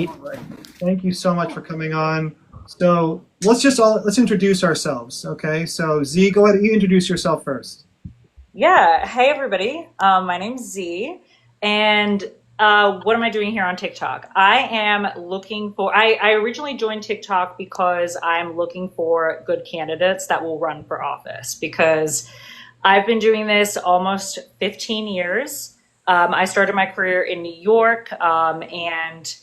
Right. Thank you so much for coming on. So let's introduce ourselves. Okay. So Z, go ahead. You introduce yourself first. Yeah. Hey, everybody. My name's Z. And what am I doing here on TikTok? I originally joined TikTok because I'm looking for good candidates that will run for office because I've been doing this almost 15 years. I started my career in New York, and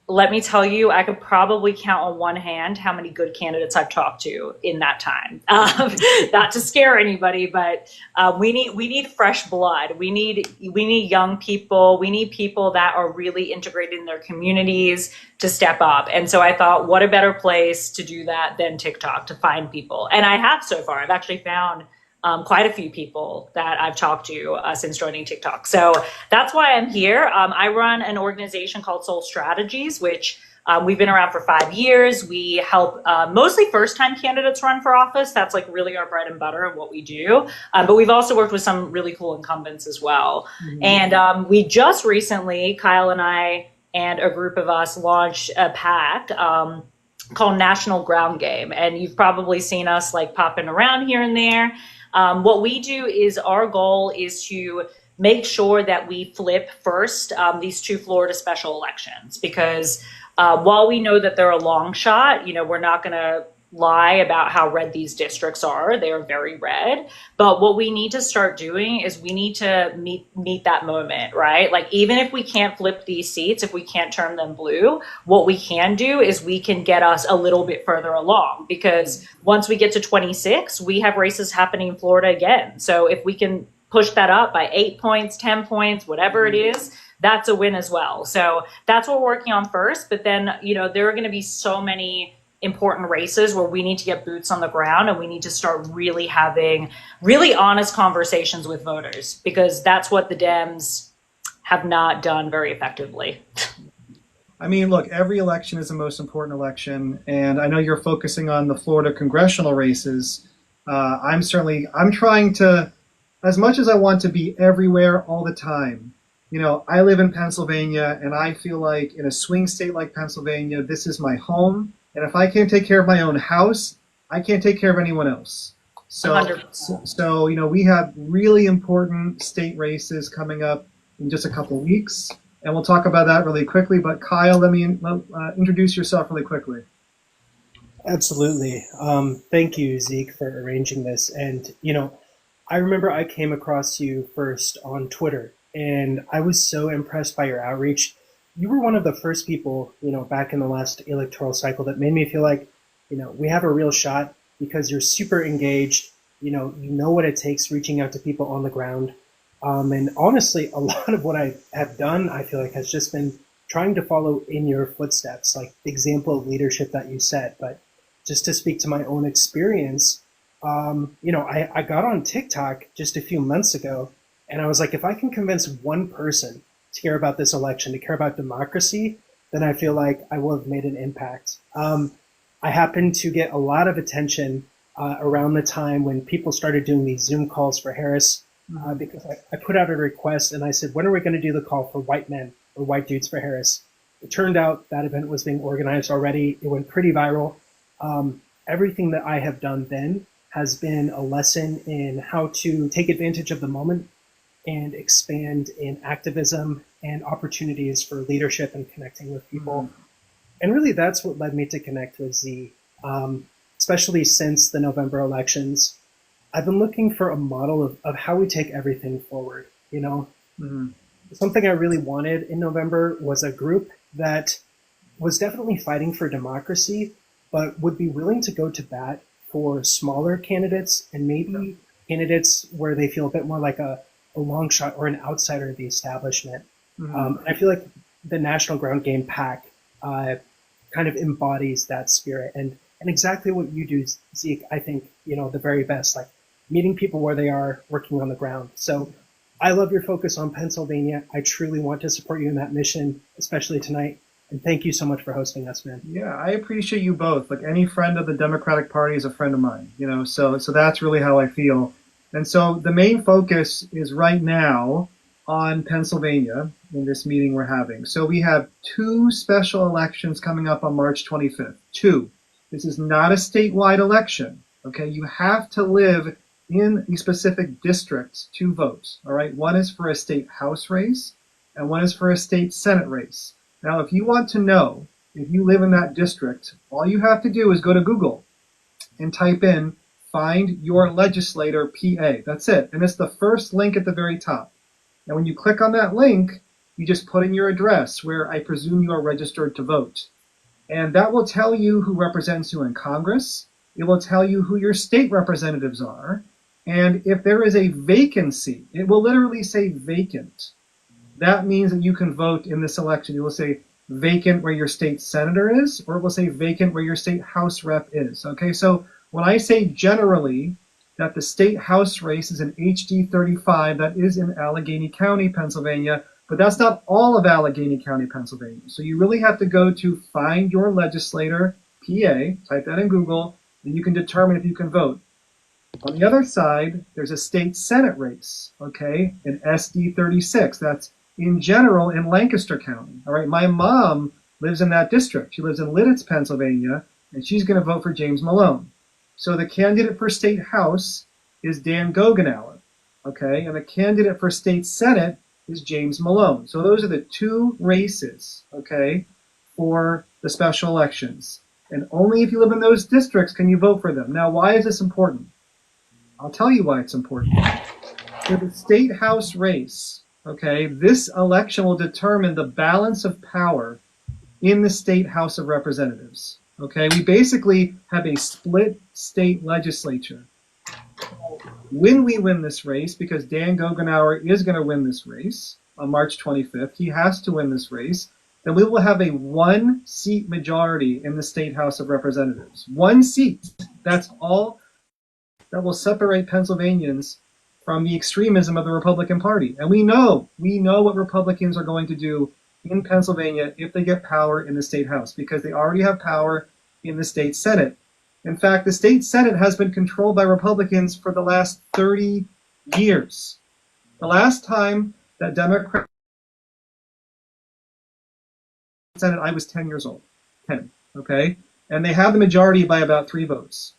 let me tell you, I could probably count on one hand how many good candidates I've talked to in that time. Not to scare anybody, but we need fresh blood. We need young people. We need people that are really integrated in their communities to step up. And so I thought, what a better place to do that than TikTok to find people. And I have so far. I've actually found quite a few people that I've talked to since joining TikTok. So that's why I'm here. I run an organization called Soul Strategies, which we've been around for 5 years. We help mostly first-time candidates run for office. That's like really our bread and butter and what we do. But we've also worked with some really cool incumbents as well. And we just recently, Kyle and I and a group of us launched a pack called National Ground Game. And you've probably seen us like popping around here and there. What we do is our goal is to make sure that we flip first these two Florida special elections because while we know that they're a long shot, we're not going to lie about how red these districts are. They are very red. But what we need to start doing is we need to meet that moment, right? Like even if we can't flip these seats, if we can't turn them blue, what we can do is we can get us a little bit further along because once we get to 26, we have races happening in Florida again. So if we can push that up by 8 points, 10 points, whatever it is, that's a win as well. So that's what we're working on first. But then, there are going to be so many important races where we need to get boots on the ground and we need to start really having really honest conversations with voters because that's what the Dems have not done very effectively. I mean, look, every election is the most important election, and I know you're focusing on the Florida congressional races. I'm trying to, as much as I want to be everywhere all the time. I live in Pennsylvania, and I feel like in a swing state like Pennsylvania, this is my home. And if I can't take care of my own house, I can't take care of anyone else. So, 100%. we have really important state races coming up in just a couple of weeks, and we'll talk about that really quickly. But Kyle, let me introduce yourself really quickly. Absolutely. Thank you, Zeke, for arranging this. And, I remember I came across you first on Twitter, and I was so impressed by your outreach. You were one of the first people, back in the last electoral cycle that made me feel like, we have a real shot because you're super engaged. You know what it takes reaching out to people on the ground. And honestly, a lot of what I have done, I feel like, has just been trying to follow in your footsteps, like the example of leadership that you set. But just to speak to my own experience, I got on TikTok just a few months ago, and I was like, if I can convince one person to care about this election, to care about democracy, then I feel like I will have made an impact. I happened to get a lot of attention around the time when people started doing these Zoom calls for Harris, because I put out a request and I said, when are we going to do the call for white men or white dudes for Harris? It turned out that event was being organized already. It went pretty viral. Everything that I have done then has been a lesson in how to take advantage of the moment and expand in activism and opportunities for leadership and connecting with people. And really, that's what led me to connect with Z, especially since the November elections. I've been looking for a model of how we take everything forward. Something I really wanted in November was a group that was definitely fighting for democracy, but would be willing to go to bat for smaller candidates and maybe candidates where they feel a bit more like a long shot or an outsider of the establishment. I feel like the National Ground Game pack kind of embodies that spirit and exactly what you do, Zeke, I think, the very best, like meeting people where they are, working on the ground. So I love your focus on Pennsylvania. I truly want to support you in that mission, especially tonight. And thank you so much for hosting us, man. Yeah, I appreciate you both. Like any friend of the Democratic Party is a friend of mine, so that's really how I feel. And so the main focus is right now on Pennsylvania in this meeting we're having. So we have two special elections coming up on March 25th. Two. This is not a statewide election. Okay, you have to live in a specific district to vote. All right, one is for a state house race, and one is for a state senate race. Now, if you want to know if you live in that district, all you have to do is go to Google and type in "Find Your Legislator PA." That's it, and it's the first link at the very top. And when you click on that link, you just put in your address where I presume you are registered to vote. And that will tell you who represents you in Congress. It will tell you who your state representatives are. And if there is a vacancy, it will literally say vacant. That means that you can vote in this election. It will say vacant where your state senator is, or it will say vacant where your state house rep is. Okay, so when I say generally that the state house race is in HD 35, that is in Allegheny County, Pennsylvania, but that's not all of Allegheny County, Pennsylvania. So you really have to go to Find Your Legislator PA, type that in Google, and you can determine if you can vote. On the other side, there's a state senate race, okay, in SD 36. That's in general in Lancaster County. All right, my mom lives in that district. She lives in Lidditz, Pennsylvania, and she's going to vote for James Malone. So the candidate for state house is Dan Gogenauer, okay, and the candidate for state senate is James Malone. So those are the two races, okay, for the special elections. And only if you live in those districts can you vote for them. Now, why is this important? I'll tell you why it's important. For the state house race, okay, this election will determine the balance of power in the state House of Representatives. Okay, we basically have a split state legislature. When we win this race, because Dan Gogenauer is going to win this race on March 25th, he has to win this race, then we will have a one-seat majority in the state House of Representatives. One seat. That's all that will separate Pennsylvanians from the extremism of the Republican Party. And we know what Republicans are going to do in Pennsylvania if they get power in the state House, because they already have power in the state Senate. In fact, the state Senate has been controlled by Republicans for the last 30 years. The last time that Democrats Senate, I was 10 years old. 10, okay? And they have the majority by about 3 votes.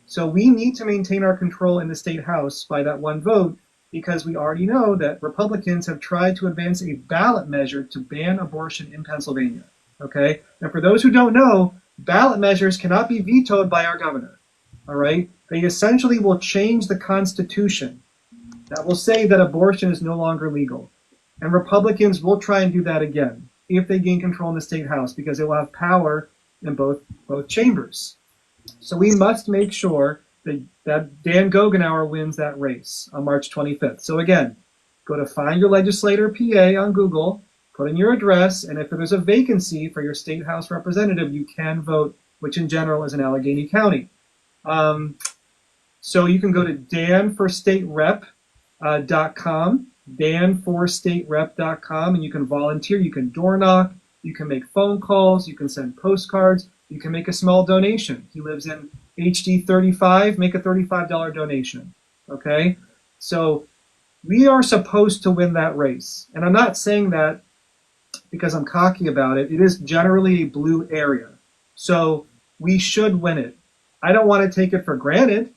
So we need to maintain our control in the state House by that 1 vote, because we already know that Republicans have tried to advance a ballot measure to ban abortion in Pennsylvania, okay? And for those who don't know, ballot measures cannot be vetoed by our governor, all right? They essentially will change the Constitution that will say that abortion is no longer legal. And Republicans will try and do that again if they gain control in the state House, because they will have power in both chambers. So we must make sure that Dan Gogenauer wins that race on March 25th. So again, go to Find Your Legislator PA on Google, put in your address, and if there's a vacancy for your state House representative, you can vote, which in general is in Allegheny County. So you can go to danforstaterep.com, danforstaterep.com, and you can volunteer, you can door knock, you can make phone calls, you can send postcards, you can make a small donation. He lives in HD 35, make a $35 donation, okay? So we are supposed to win that race. And I'm not saying that because I'm cocky about it. It is generally a blue area. So we should win it. I don't want to take it for granted.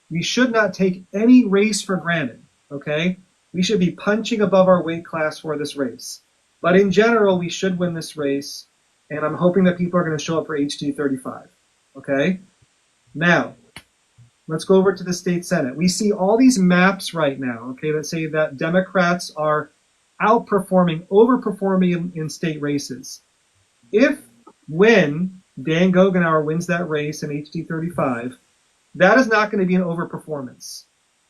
We should not take any race for granted, okay? We should be punching above our weight class for this race. But in general, we should win this race, and I'm hoping that people are going to show up for HD 35, okay? Now, let's go over to the state Senate. We see all these maps right now, okay, that say that Democrats are outperforming, overperforming in state races. When Dan Gogenauer wins that race in HD 35, that is not going to be an overperformance,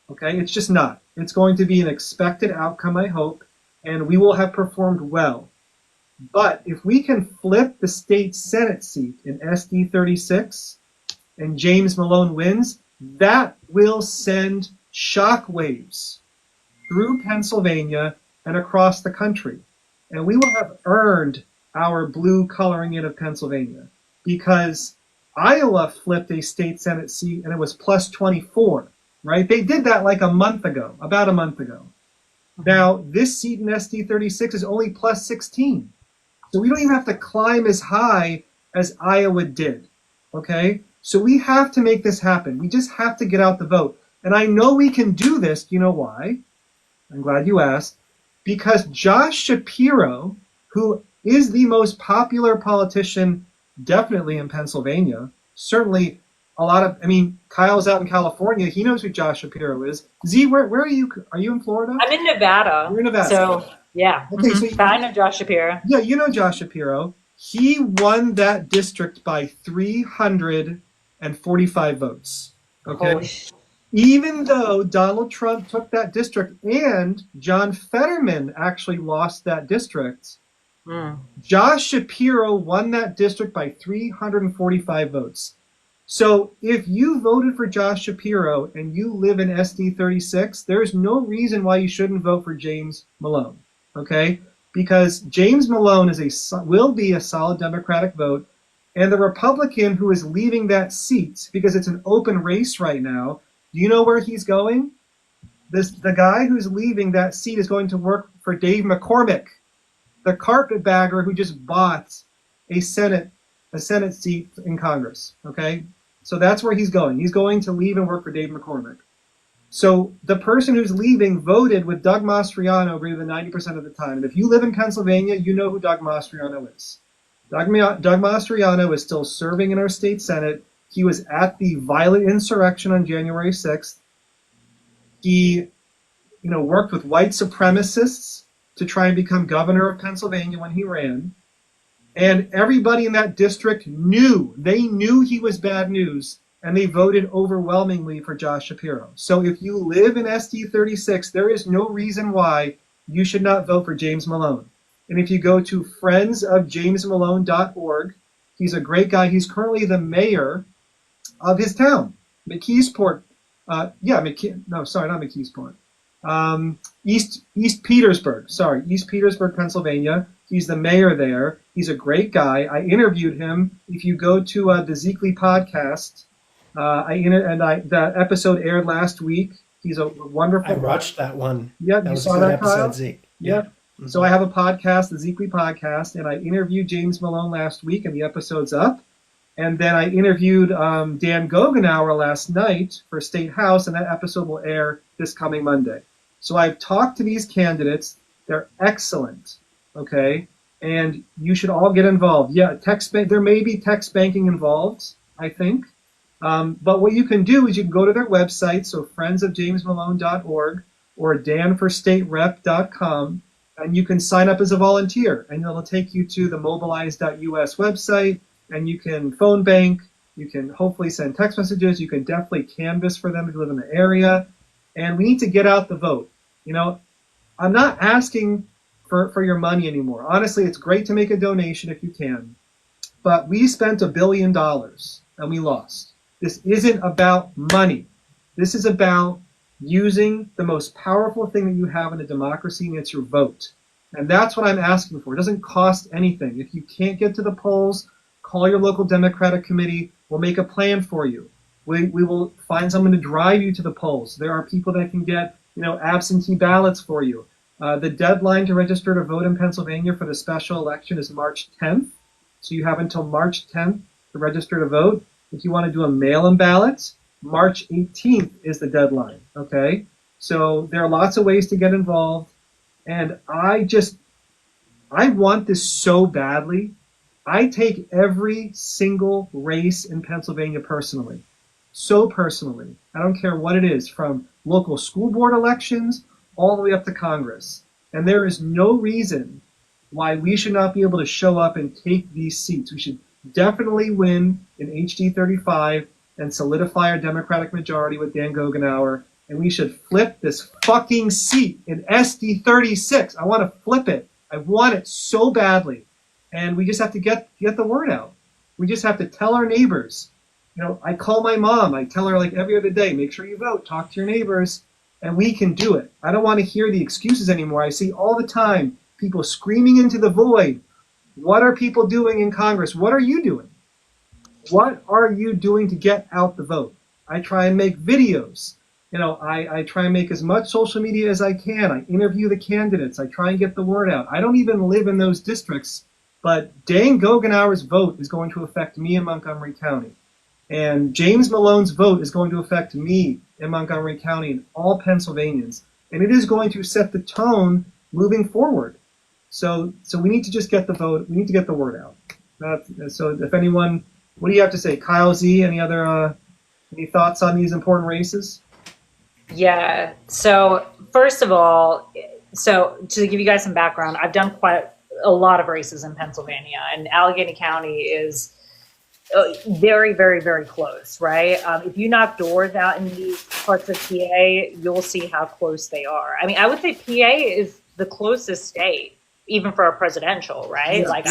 okay? It's just not. It's going to be an expected outcome, I hope, and we will have performed well. But if we can flip the state Senate seat in SD 36 and James Malone wins, that will send shockwaves through Pennsylvania and across the country. And we will have earned our blue coloring in of Pennsylvania, because Iowa flipped a state Senate seat and it was plus 24, right? They did that like a month ago, about a month ago. Now, this seat in SD36 is only plus 16. So we don't even have to climb as high as Iowa did. Okay? So we have to make this happen. We just have to get out the vote. And I know we can do this. Do you know why? I'm glad you asked. Because Josh Shapiro, who is the most popular politician definitely in Pennsylvania, certainly a lot of, I mean, Kyle's out in California. He knows who Josh Shapiro is. Z, where are you? Are you in Florida? I'm in Nevada. You're in Nevada. So, yeah. Okay, so I know Josh Shapiro. yeah, you know Josh Shapiro. He won that district by 345 votes. Okay. Holy Even though Donald Trump took that district and John Fetterman actually lost that district, Josh Shapiro won that district by 345 votes. So if you voted for Josh Shapiro and you live in SD36, there's no reason why you shouldn't vote for James Malone, okay? Because James Malone will be a solid Democratic vote, and the Republican who is leaving that seat, because it's an open race right now, do you know where he's going? The guy who's leaving that seat is going to work for Dave McCormick, the carpetbagger who just bought a Senate seat in Congress, okay? So that's where he's going. He's going to leave and work for Dave McCormick. So the person who's leaving voted with Doug Mastriano greater than 90% of the time. And if you live in Pennsylvania, you know who Doug Mastriano is. Doug Mastriano is still serving in our state Senate. He was at the violent insurrection on January 6th. He, worked with white supremacists to try and become governor of Pennsylvania when he ran. And everybody in that district knew he was bad news, and they voted overwhelmingly for Josh Shapiro. So if you live in SD36, there is no reason why you should not vote for James Malone. And if you go to friendsofjamesmalone.org, he's a great guy. He's currently the mayor of his town, McKeesport. Not McKeesport. East Petersburg. Sorry, East Petersburg, Pennsylvania. He's the mayor there. He's a great guy. I interviewed him. If you go to the Zeekly podcast, that episode aired last week. He's a wonderful. I watched that one. Yeah, that you was saw a good that episode, Kyle? Zeke. Yeah. Mm-hmm. So I have a podcast, the Zeekly podcast, and I interviewed James Malone last week, and the episode's up. And then I interviewed Dan Gogenauer last night for State House, and that episode will air this coming Monday. So I've talked to these candidates. They're excellent, okay? And you should all get involved. Yeah, there may be text banking involved, I think. But what you can do is you can go to their website, so friendsofjamesmalone.org or danforstaterep.com, and you can sign up as a volunteer. And it'll take you to the mobilize.us website, and you can phone bank. You can hopefully send text messages. You can definitely canvass for them if you live in the area. And we need to get out the vote. I'm not asking for your money anymore. Honestly, it's great to make a donation if you can. But we spent $1 billion and we lost. This isn't about money. This is about using the most powerful thing that you have in a democracy, and it's your vote. And that's what I'm asking for. It doesn't cost anything. If you can't get to the polls, call your local Democratic committee. We'll make a plan for you. We will find someone to drive you to the polls. There are people that can get absentee ballots for you. The deadline to register to vote in Pennsylvania for the special election is March 10th. So you have until March 10th to register to vote. If you want to do a mail-in ballot, March 18th is the deadline, okay? So there are lots of ways to get involved. And I want this so badly. I take every single race in Pennsylvania personally. So personally. I don't care what it is, from local school board elections all the way up to Congress. And there is no reason why we should not be able to show up and take these seats. We should definitely win in HD 35 and solidify our Democratic majority with Dan Gogenauer. And we should flip this fucking seat in SD 36. I want to flip it. I want it so badly. And we just have to get the word out. We just have to tell our neighbors. I call my mom. I tell her like every other day, make sure you vote, talk to your neighbors, and we can do it. I don't want to hear the excuses anymore. I see all the time people screaming into the void. What are people doing in Congress? What are you doing? What are you doing to get out the vote? I try and make videos. I try and make as much social media as I can. I interview the candidates. I try and get the word out. I don't even live in those districts, but Dane Gogenauer's vote is going to affect me in Montgomery County. And James Malone's vote is going to affect me in Montgomery County and all Pennsylvanians. And it is going to set the tone moving forward. So we need to just get the vote. We need to get the word out. So if anyone, what do you have to say? Kyle Z, any thoughts on these important races? Yeah. So first of all, so to give you guys some background, I've done quite a lot of races in Pennsylvania, and Allegheny County is very, very, very close, right? If you knock doors out in these parts of PA, you'll see how close they are. I mean, I would say PA is the closest state, even for a presidential, right? Yeah. Like,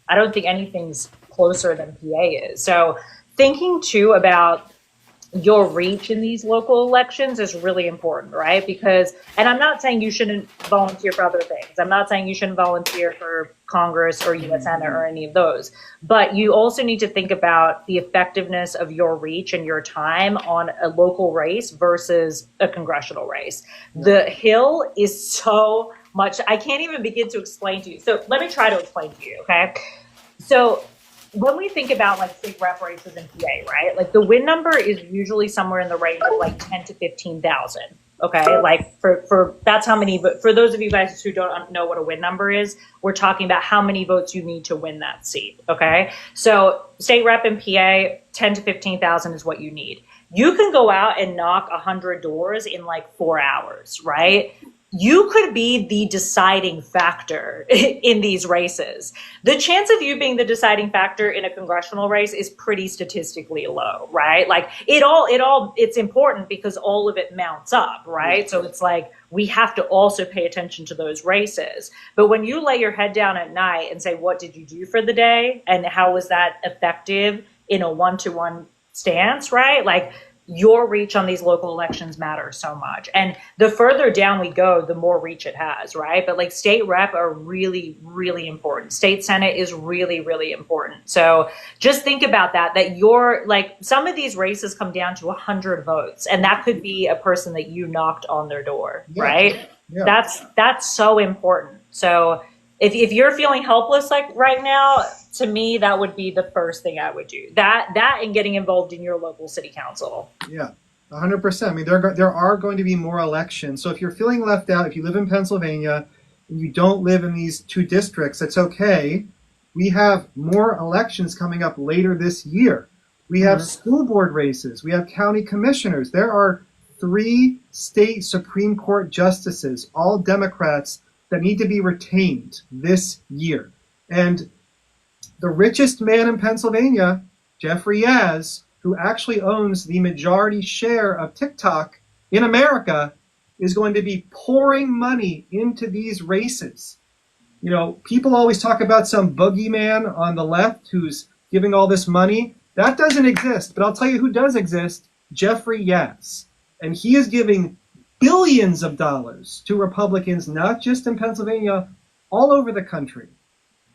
I don't think anything's closer than PA is. So thinking too about your reach in these local elections is really important, right? Because, and I'm not saying you shouldn't volunteer for other things. I'm not saying you shouldn't volunteer for Congress or US Senate or any of those. But you also need to think about the effectiveness of your reach and your time on a local race versus a congressional race. The Hill is so much, I can't even begin to explain to you. So let me try to explain to you, okay? So when we think about like state rep races in PA, right? Like the win number is usually somewhere in the range of like 10 to 15,000. Okay. Like for that's how many, but for those of you guys who don't know what a win number is, we're talking about how many votes you need to win that seat. Okay. So state rep in PA, 10 to 15,000 is what you need. You can go out and knock 100 doors in like 4 hours, right? You could be the deciding factor in these races. The chance of you being the deciding factor in a congressional race is pretty statistically low, right? Like it's important because all of it mounts up, right? So it's like we have to also pay attention to those races. But when you lay your head down at night and say, what did you do for the day? And how was that effective in a one-to-one stance, right? Like, your reach on these local elections matters so much. And the further down we go, the more reach it has, right? But like state rep are really, really important. State Senate is really, really important. So just think about that you're like, some of these races come down to 100 votes, and that could be a person that you knocked on their door, Yeah. right? Yeah. That's so important. So if you're feeling helpless like right now, to me, that would be the first thing I would do. That and getting involved in your local city council. Yeah, 100%. I mean, there are going to be more elections. So if you're feeling left out, if you live in Pennsylvania and you don't live in these two districts, it's okay. We have more elections coming up later this year. We have school board races. We have county commissioners. There are 3 state Supreme Court justices, all Democrats, that need to be retained this year. And the richest man in Pennsylvania, Jeffrey Yaz, who actually owns the majority share of TikTok in America, is going to be pouring money into these races. People always talk about some boogeyman on the left who's giving all this money. That doesn't exist. But I'll tell you who does exist, Jeffrey Yaz. And he is giving billions of dollars to Republicans, not just in Pennsylvania, all over the country.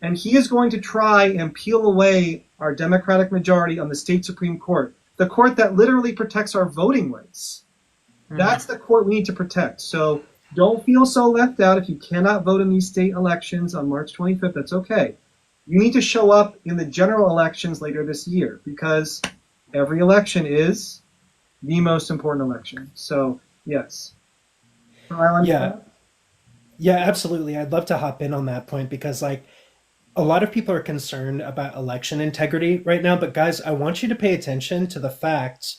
And he is going to try and peel away our Democratic majority on the state Supreme Court, the court that literally protects our voting rights. That's the court we need to protect. So don't feel so left out if you cannot vote in these state elections on March 25th. That's okay. You need to show up in the general elections later this year, because every election is the most important election. So, yes. Yeah. Yeah, absolutely. I'd love to hop in on that point because, like, a lot of people are concerned about election integrity right now. But, guys, I want you to pay attention to the fact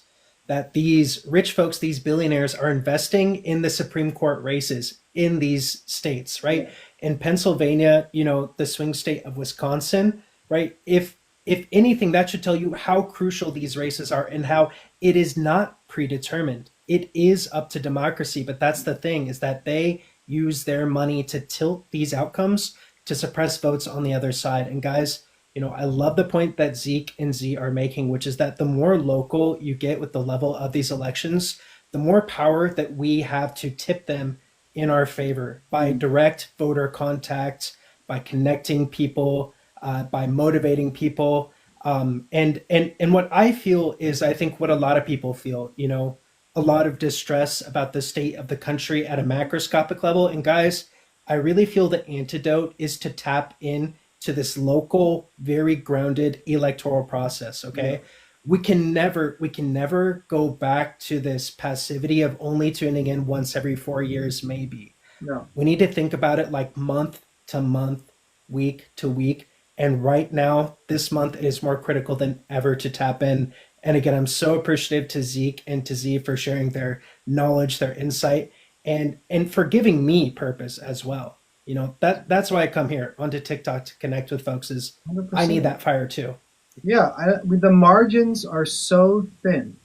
that these rich folks, these billionaires, are investing in the Supreme Court races in these states, right? In Pennsylvania, the swing state of Wisconsin, right? If anything, that should tell you how crucial these races are and how it is not predetermined. It is up to democracy, but that's the thing, is that they use their money to tilt these outcomes to suppress votes on the other side. And guys, I love the point that Zeke and Z are making, which is that the more local you get with the level of these elections, the more power that we have to tip them in our favor by direct voter contact, by connecting people, by motivating people. And what I feel is, I think what a lot of people feel, a lot of distress about the state of the country at a macroscopic level. And guys, I really feel the antidote is to tap in to this local, very grounded electoral process. Yeah. Okay. We can never go back to this passivity of only tuning in once every 4 years, maybe. No. We need to think about it like month to month, week to week. And right now, this month, it is more critical than ever to tap in. And again, I'm so appreciative to Zeke and to Z for sharing their knowledge, their insight, and for giving me purpose as well. That's why I come here onto TikTok to connect with folks. Is I need 100%. that fire too. Yeah, the margins are so thin,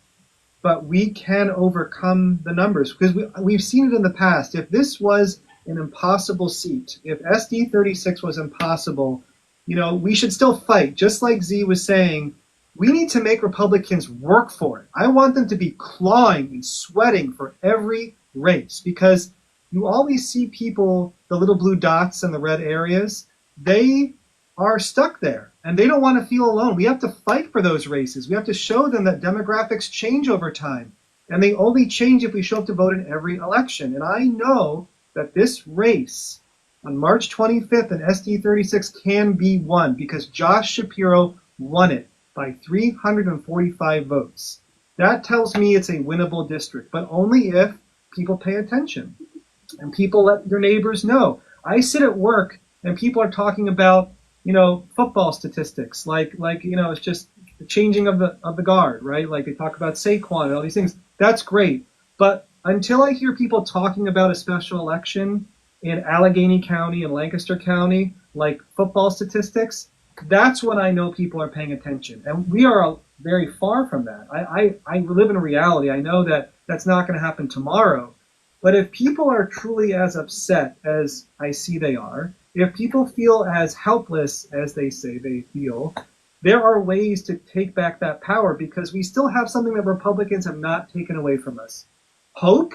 but we can overcome the numbers because we've seen it in the past. If this was an impossible seat, if SD 36 was impossible, we should still fight. Just like Z was saying, we need to make Republicans work for it. I want them to be clawing and sweating for every race because you always see people, the little blue dots and the red areas, they are stuck there and they don't want to feel alone. We have to fight for those races. We have to show them that demographics change over time and they only change if we show up to vote in every election. And I know that this race on March 25th in SD 36 can be won because Josh Shapiro won it by 345 votes. That tells me it's a winnable district, but only if people pay attention and people let their neighbors know. I sit at work and people are talking about, football statistics, like it's just the changing of the guard, right? Like they talk about Saquon and all these things. That's great, but until I hear people talking about a special election in Allegheny County and Lancaster County, like football statistics, that's when I know people are paying attention. And we are very far from that. I live in a reality. I know that that's not going to happen tomorrow. But if people are truly as upset as I see they are, if people feel as helpless as they say they feel, there are ways to take back that power because we still have something that Republicans have not taken away from us. Hope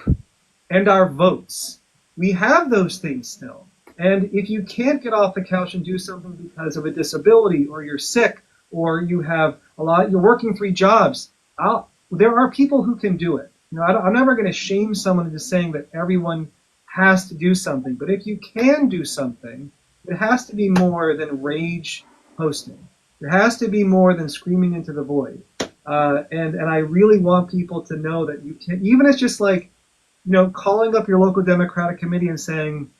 and our votes. We have those things still. And if you can't get off the couch and do something because of a disability or you're sick or you're working 3 jobs, there are people who can do it. I'm never going to shame someone into saying that everyone has to do something. But if you can do something, it has to be more than rage posting. It has to be more than screaming into the void. And I really want people to know that you can, even it's just like, calling up your local Democratic committee and saying,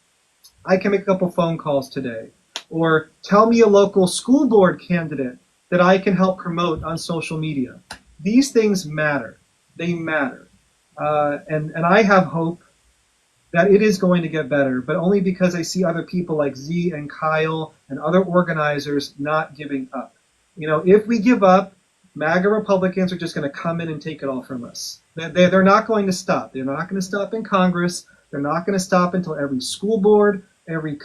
I can make a couple phone calls today. Or tell me a local school board candidate that I can help promote on social media. These things matter. They matter. And I have hope that it is going to get better, but only because I see other people like Z and Kyle and other organizers not giving up. If we give up, MAGA Republicans are just going to come in and take it all from us. They're not going to stop. They're not going to stop in Congress. They're not going to stop until every school board, every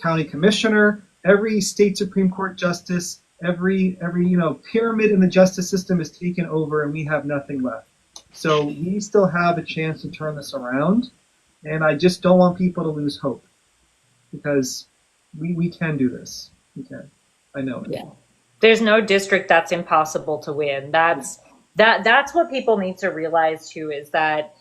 county commissioner, every state Supreme Court justice, every pyramid in the justice system is taken over and we have nothing left. So we still have a chance to turn this around, and I just don't want people to lose hope because we can do this. We can. I know it. Yeah. There's no district that's impossible to win. That's what people need to realize too, is that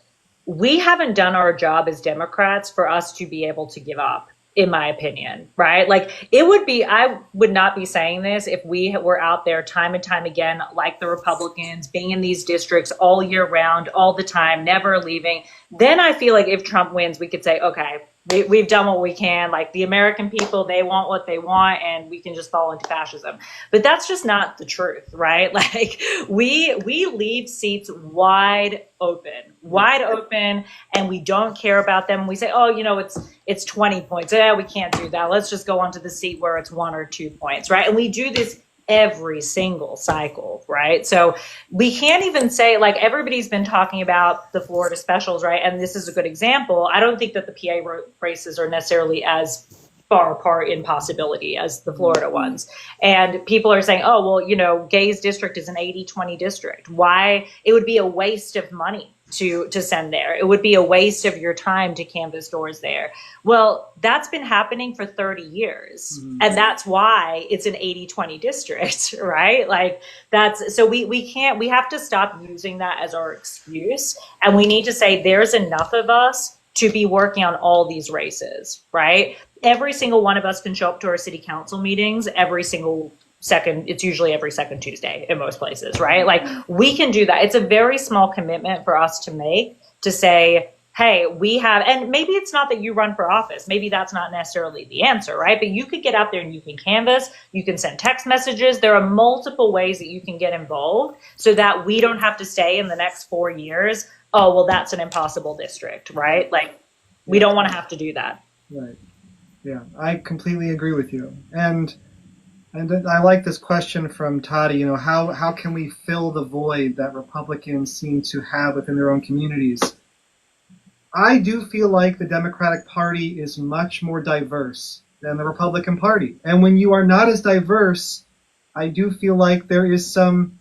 we haven't done our job as Democrats for us to be able to give up, in my opinion, right? Like I would not be saying this if we were out there time and time again, like the Republicans, being in these districts all year round, all the time, never leaving. Then I feel like if Trump wins, we could say, okay, we've done what we can. Like the American people, they want what they want, and we can just fall into fascism. But that's just not the truth, right? Like we leave seats wide open, and we don't care about them. We say, oh, it's 20 points. Yeah, we can't do that. Let's just go onto the seat where it's 1 or 2 points, right? And we do this every single cycle, right? So we can't even say, like, everybody's been talking about the Florida specials, right? And this is a good example. I don't think that the PA races are necessarily as far apart in possibility as the Florida ones. And people are saying, oh, well, Gay's district is an 80-20 district. Why? It would be a waste of money to send there. It would be a waste of your time to canvass doors there. Well, that's been happening for 30 years. Mhm. And that's why it's an 80-20 district, right? Like that's, so we have to stop using that as our excuse. And we need to say there's enough of us to be working on all these races, right? Every single one of us can show up to our city council meetings every single second. It's usually every second Tuesday in most places, right? Like we can do that. It's a very small commitment for us to make, to say, hey, we have, and maybe it's not that you run for office. Maybe that's not necessarily the answer, right? But you could get out there and you can canvass, you can send text messages. There are multiple ways that you can get involved so that we don't have to say in the next 4 years, oh, well, that's an impossible district, right? Like we don't want to have to do that. Right. Yeah, I completely agree with you. And I like this question from Toddy, how can we fill the void that Republicans seem to have within their own communities? I do feel like the Democratic Party is much more diverse than the Republican Party. And when you are not as diverse, I do feel like there is some,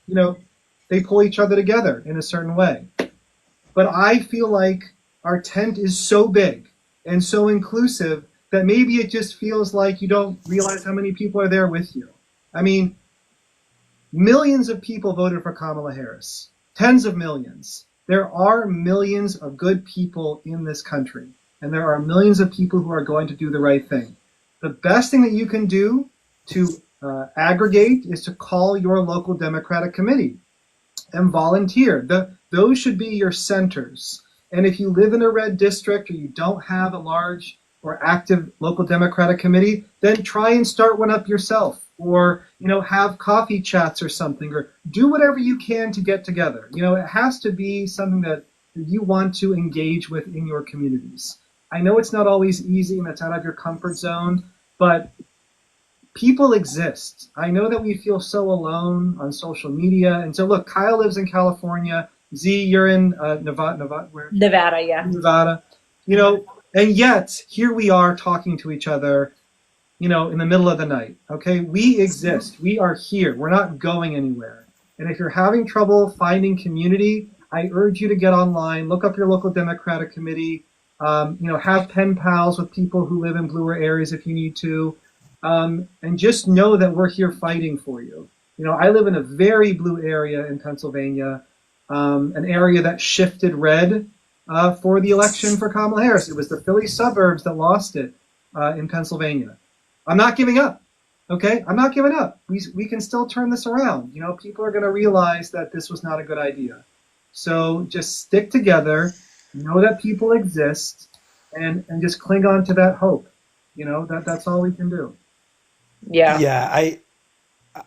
they pull each other together in a certain way. But I feel like our tent is so big and so inclusive that maybe it just feels like you don't realize how many people are there with you. I mean, millions of people voted for Kamala Harris, tens of millions. There are millions of good people in this country, and there are millions of people who are going to do the right thing. The best thing that you can do to aggregate is to call your local Democratic committee and volunteer. Those should be your centers. And if you live in a red district or you don't have a large or active local Democratic committee, then try and start one up yourself, or have coffee chats or something, or do whatever you can to get together. It has to be something that you want to engage with in your communities. I know it's not always easy and it's out of your comfort zone, but people exist. I know that we feel so alone on social media. And so look, Kyle lives in California. Z, you're in Nevada, where? Nevada, yeah. Nevada. And yet, here we are talking to each other, in the middle of the night, okay? We exist. We are here. We're not going anywhere. And if you're having trouble finding community, I urge you to get online, look up your local Democratic committee, have pen pals with people who live in bluer areas if you need to, and just know that we're here fighting for you. I live in a very blue area in Pennsylvania, an area that shifted red for the election for Kamala Harris. It was the Philly suburbs that lost it in Pennsylvania. I'm not giving up, okay? I'm not giving up. We can still turn this around. People are going to realize that this was not a good idea. So just stick together, know that people exist, and just cling on to that hope. That's all we can do. Yeah. Yeah,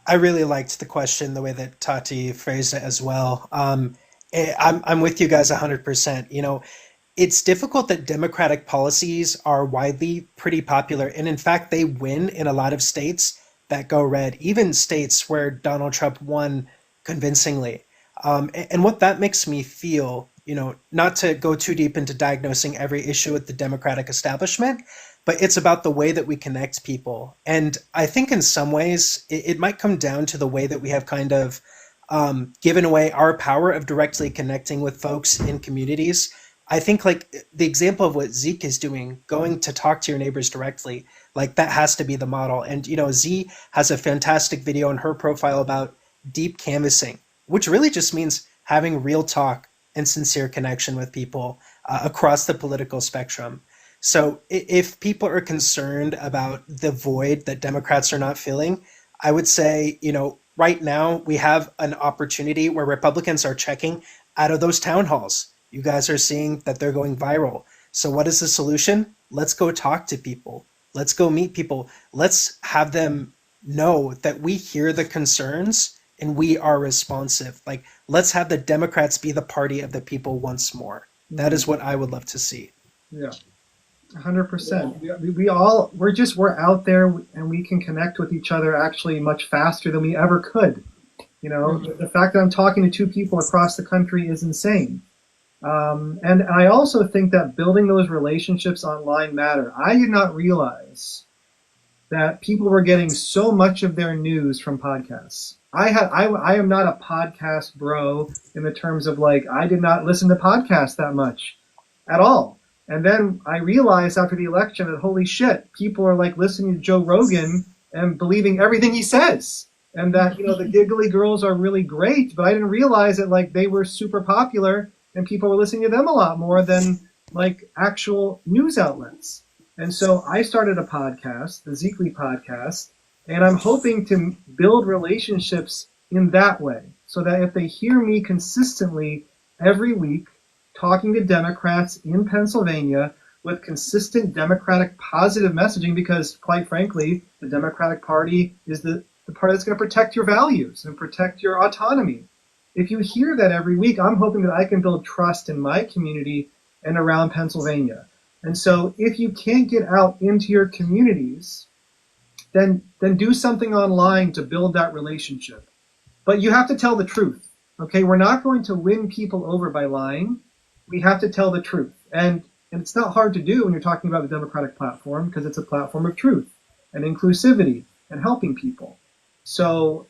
I really liked the question, the way that Tati phrased it as well. I'm with you guys 100%. It's difficult that Democratic policies are widely pretty popular. And in fact, they win in a lot of states that go red, even states where Donald Trump won convincingly. And what that makes me feel, not to go too deep into diagnosing every issue with the Democratic establishment, but it's about the way that we connect people. And I think in some ways, it might come down to the way that we have kind of given away our power of directly connecting with folks in communities. I think like the example of what Zeke is doing, going to talk to your neighbors directly, like that has to be the model. And, Z has a fantastic video on her profile about deep canvassing, which really just means having real talk and sincere connection with people across the political spectrum. So if people are concerned about the void that Democrats are not filling, I would say, right now we have an opportunity where Republicans are checking out of those town halls. You guys are seeing that they're going viral. So what is the solution? Let's go talk to people. Let's go meet people. Let's have them know that we hear the concerns and we are responsive. Like, let's have the Democrats be the party of the people once more. That is what I would love to see. Yeah. 100%. We're out there and we can connect with each other actually much faster than we ever could. The fact that I'm talking to two people across the country is insane. And I also think that building those relationships online matter. I did not realize that people were getting so much of their news from podcasts. I am not a podcast bro in the terms of like I did not listen to podcasts that much at all. And then I realized after the election that holy shit, people are like listening to Joe Rogan and believing everything he says. And that, the giggly girls are really great, but I didn't realize that like they were super popular and people were listening to them a lot more than like actual news outlets. And so I started a podcast, the Zeekly podcast, and I'm hoping to build relationships in that way so that if they hear me consistently every week talking to Democrats in Pennsylvania with consistent Democratic positive messaging, because quite frankly, the Democratic Party is the party that's going to protect your values and protect your autonomy. If you hear that every week, I'm hoping that I can build trust in my community and around Pennsylvania. And so if you can't get out into your communities, then do something online to build that relationship. But you have to tell the truth. Okay, we're not going to win people over by lying. We have to tell the truth. And it's not hard to do when you're talking about the Democratic platform because it's a platform of truth and inclusivity and helping people. So,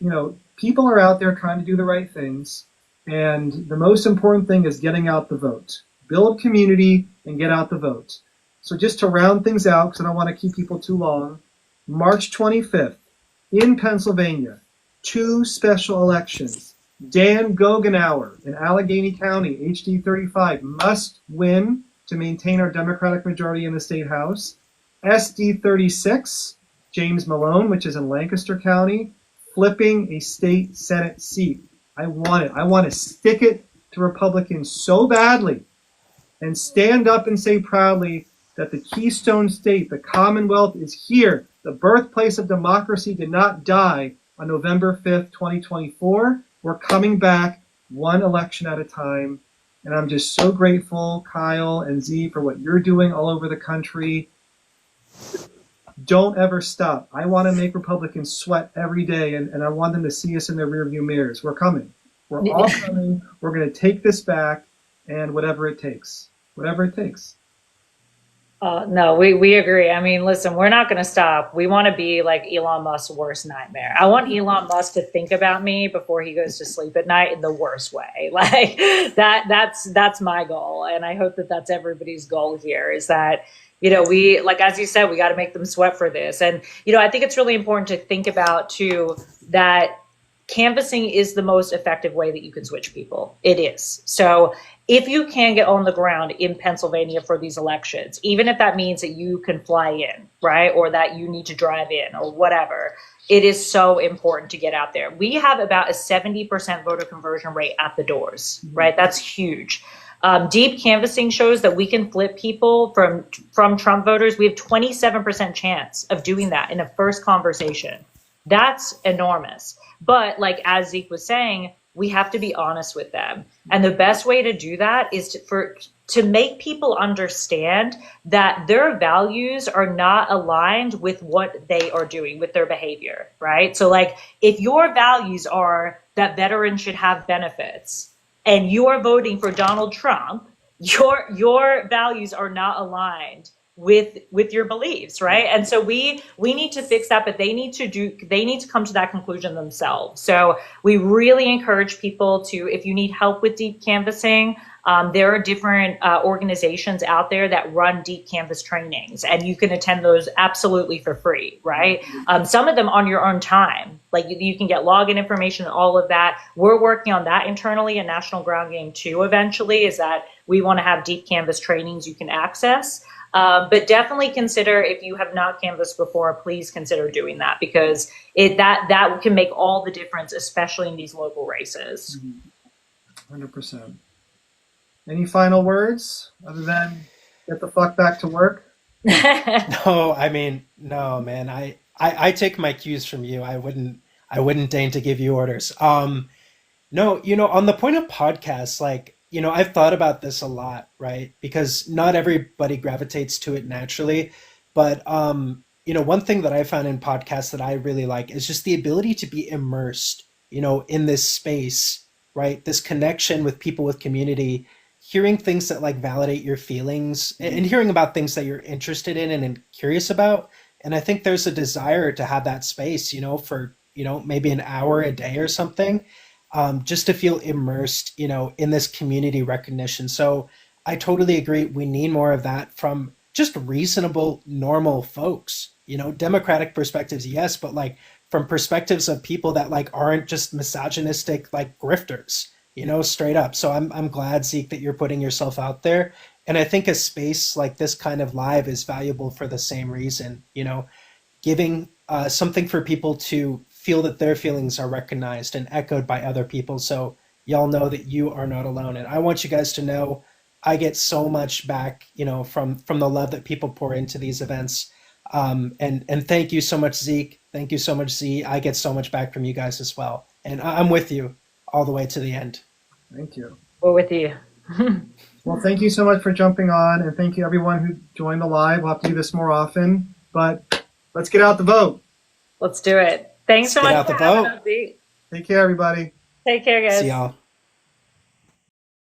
people are out there trying to do the right things. And the most important thing is getting out the vote. Build community and get out the vote. So just to round things out, because I don't want to keep people too long, March 25th in Pennsylvania, 2 special elections. Dan Gogenauer in Allegheny County, HD 35, must win to maintain our Democratic majority in the state house. SD 36, James Malone, which is in Lancaster County, flipping a state Senate seat. I want it. I want to stick it to Republicans so badly and stand up and say proudly that the Keystone State, the Commonwealth, is here. The birthplace of democracy did not die on November 5th, 2024. We're coming back one election at a time. And I'm just so grateful, Kyle and Z, for what you're doing all over the country. Don't ever stop. I want to make Republicans sweat every day, and I want them to see us in their rearview mirrors. We're coming. We're all coming. We're going to take this back, and whatever it takes. Whatever it takes. No, we agree. I mean, listen, we're not going to stop. We want to be like Elon Musk's worst nightmare. I want Elon Musk to think about me before he goes to sleep at night in the worst way. Like that's my goal. And I hope that that's everybody's goal here is that, we, like, as you said, we got to make them sweat for this. And, I think it's really important to think about too, that canvassing is the most effective way that you can switch people. It is. So if you can get on the ground in Pennsylvania for these elections, even if that means that you can fly in, right, or that you need to drive in or whatever, it is so important to get out there. We have about a 70% voter conversion rate at the doors, right? That's huge. Deep canvassing shows that we can flip people from Trump voters. We have 27% chance of doing that in a first conversation. That's enormous. But like as Zeke was saying, we have to be honest with them. And the best way to do that is to make people understand that their values are not aligned with what they are doing, with their behavior, right? So like if your values are that veterans should have benefits and you are voting for Donald Trump, your values are not aligned with your beliefs, right? And so we need to fix that, but they need to come to that conclusion themselves. So we really encourage people to, if you need help with deep canvassing, there are different organizations out there that run deep canvas trainings, and you can attend those absolutely for free, right? Some of them on your own time, like you can get login information and all of that. We're working on that internally in National Ground Game 2 eventually, is that we want to have deep canvas trainings you can access. But definitely consider, if you have not canvassed before, please consider doing that, because that can make all the difference, especially in these local races. 100%. Any final words other than get the fuck back to work? No, I mean, no, man. I take my cues from you. I wouldn't deign to give you orders. No, on the point of podcasts, like, I've thought about this a lot, right? Because not everybody gravitates to it naturally. But, one thing that I found in podcasts that I really like is just the ability to be immersed, in this space, right? This connection with people, with community, hearing things that like validate your feelings and hearing about things that you're interested in and curious about. And I think there's a desire to have that space, for, maybe an hour a day or something, just to feel immersed, in this community recognition. So I totally agree. We need more of that from just reasonable, normal folks. Democratic perspectives, yes, but like from perspectives of people that like aren't just misogynistic like grifters, straight up. So I'm glad, Zeke, that you're putting yourself out there. And I think a space like this kind of live is valuable for the same reason, giving something for people to feel that their feelings are recognized and echoed by other people. So y'all know that you are not alone. And I want you guys to know I get so much back, from the love that people pour into these events. And thank you so much, Zeke. Thank you so much, Z. I get so much back from you guys as well. And I'm with you all the way to the end. Thank you. We're with you. Well, thank you so much for jumping on, and thank you everyone who joined the live. We'll have to do this more often, but let's get out the vote. Let's do it. Thanks so Let's much get out for the having vote. us, Z. Take care, everybody. Take care, guys. See y'all.